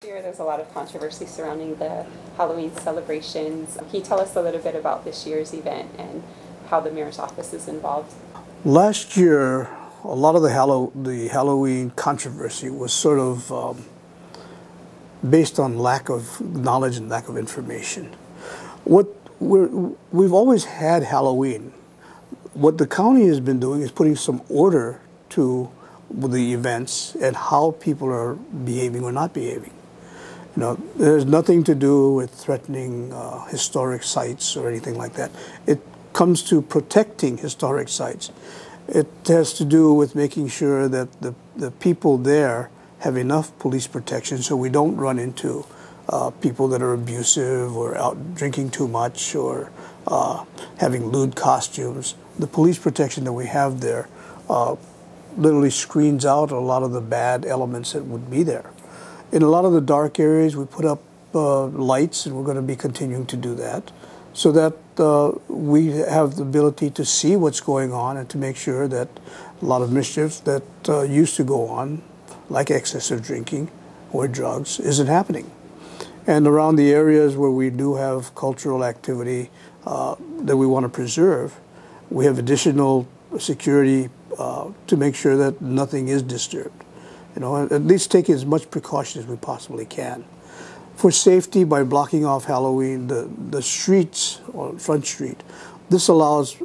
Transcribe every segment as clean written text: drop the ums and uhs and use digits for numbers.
Year, there's a lot of controversy surrounding the Halloween celebrations. Can you tell us a little bit about this year's event and how the mayor's office is involved? Last year, a lot of the Halloween controversy was sort of based on lack of knowledge and lack of information. We've always had Halloween. What the county has been doing is putting some order to the events and how people are behaving or not behaving. You know, there's nothing to do with threatening historic sites or anything like that. It comes to protecting historic sites. It has to do with making sure that the people there have enough police protection so we don't run into people that are abusive or out drinking too much or having lewd costumes. The police protection that we have there literally screens out a lot of the bad elements that would be there. In a lot of the dark areas, we put up lights, and we're going to be continuing to do that, so that we have the ability to see what's going on and to make sure that a lot of mischief that used to go on, like excessive drinking or drugs, isn't happening. And around the areas where we do have cultural activity that we want to preserve, we have additional security to make sure that nothing is disturbed. You know, at least take as much precaution as we possibly can. For safety, by blocking off Halloween, the streets, or Front Street, this allows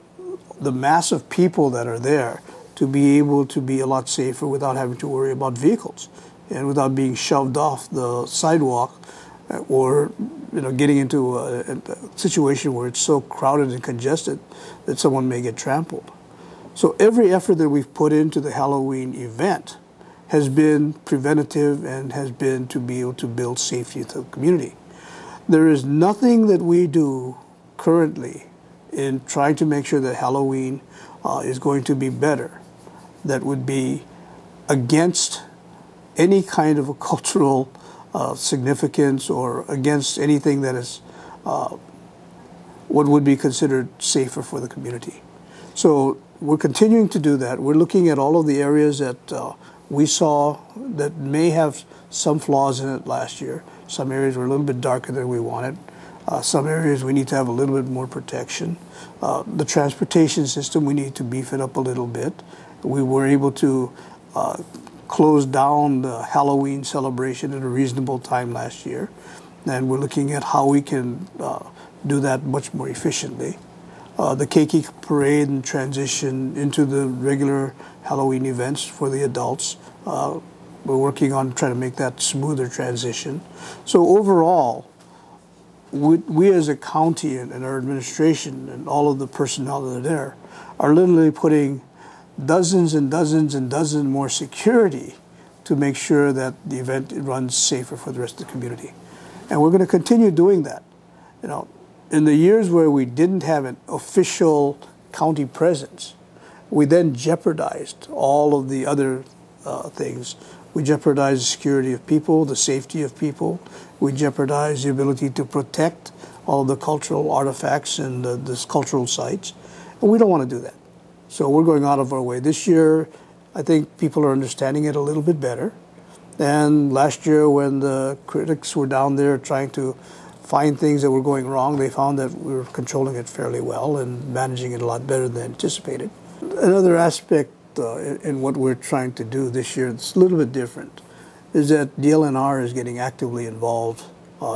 the mass of people that are there to be able to be a lot safer without having to worry about vehicles and without being shoved off the sidewalk or getting into a situation where it's so crowded and congested that someone may get trampled. So every effort that we've put into the Halloween event has been preventative and has been to be able to build safety to the community. There is nothing that we do currently in trying to make sure that Halloween is going to be better that would be against any kind of a cultural significance or against anything that is what would be considered safer for the community. So we're continuing to do that. We're looking at all of the areas that we saw that may have some flaws in it last year. Some areas were a little bit darker than we wanted. Some areas we need to have a little bit more protection. The transportation system, we need to beef it up a little bit. We were able to close down the Halloween celebration at a reasonable time last year. And we're looking at how we can do that much more efficiently. The keiki parade and transition into the regular Halloween events for the adults. We're working on trying to make that smoother transition. So overall, we as a county and our administration and all of the personnel that are there are literally putting dozens and dozens and dozens more security to make sure that the event runs safer for the rest of the community. And we're going to continue doing that. You know, in the years where we didn't have an official county presence, we then jeopardized all of the other things. We jeopardized the security of people, the safety of people. We jeopardized the ability to protect all the cultural artifacts and the cultural sites. And we don't want to do that. So we're going out of our way. This year, I think people are understanding it a little bit better. And last year, when the critics were down there trying to find things that were going wrong, they found that we were controlling it fairly well and managing it a lot better than anticipated. Another aspect in what we're trying to do this year that's a little bit different is that DLNR is getting actively involved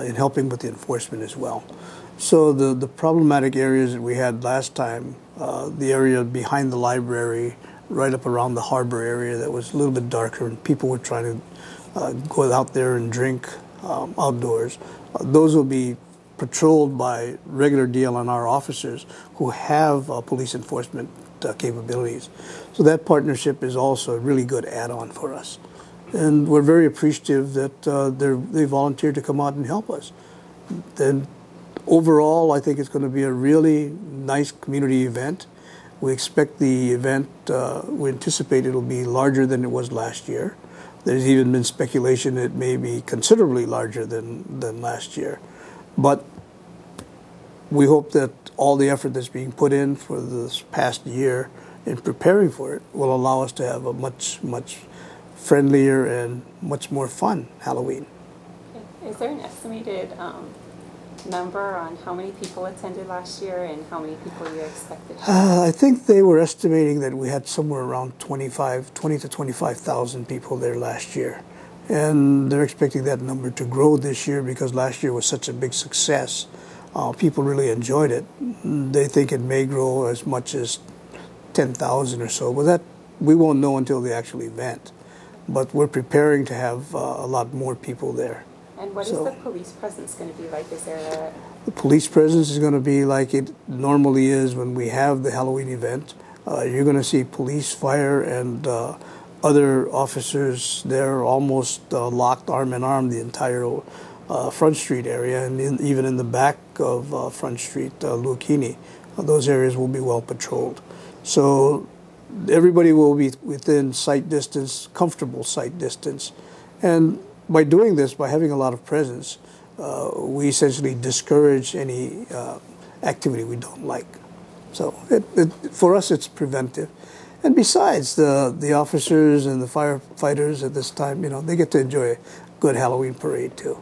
in helping with the enforcement as well. So the problematic areas that we had last time, the area behind the library, right up around the harbor area that was a little bit darker and people were trying to go out there and drink outdoors, those will be patrolled by regular DLNR officers who have police enforcement capabilities. So that partnership is also a really good add-on for us. And we're very appreciative that they volunteered to come out and help us. Then overall, I think it's going to be a really nice community event. We expect the event, we anticipate it'll be larger than it was last year. There's even been speculation it may be considerably larger than last year. But we hope that all the effort that's being put in for this past year in preparing for it will allow us to have a much, much friendlier and much more fun Halloween. Is there an estimated number on how many people attended last year and how many people you expect this year? I think they were estimating that we had somewhere around 20 to 25,000 people there last year. And they're expecting that number to grow this year because last year was such a big success. People really enjoyed it. They think it may grow as much as 10,000 or so, but that we won't know until the actual event. But we're preparing to have a lot more people there. And what is the police presence going to be like? Is there The police presence is going to be like it normally is when we have the Halloween event. You're going to see police, fire, and other officers there almost locked arm in arm the entire Front Street area, and even in the back of Front Street, Luakini. Those areas will be well patrolled. So everybody will be within sight distance, comfortable sight distance. And by doing this, by having a lot of presence, we essentially discourage any activity we don't like. So for us, it's preventive. And besides, the officers and the firefighters at this time, they get to enjoy a good Halloween parade too.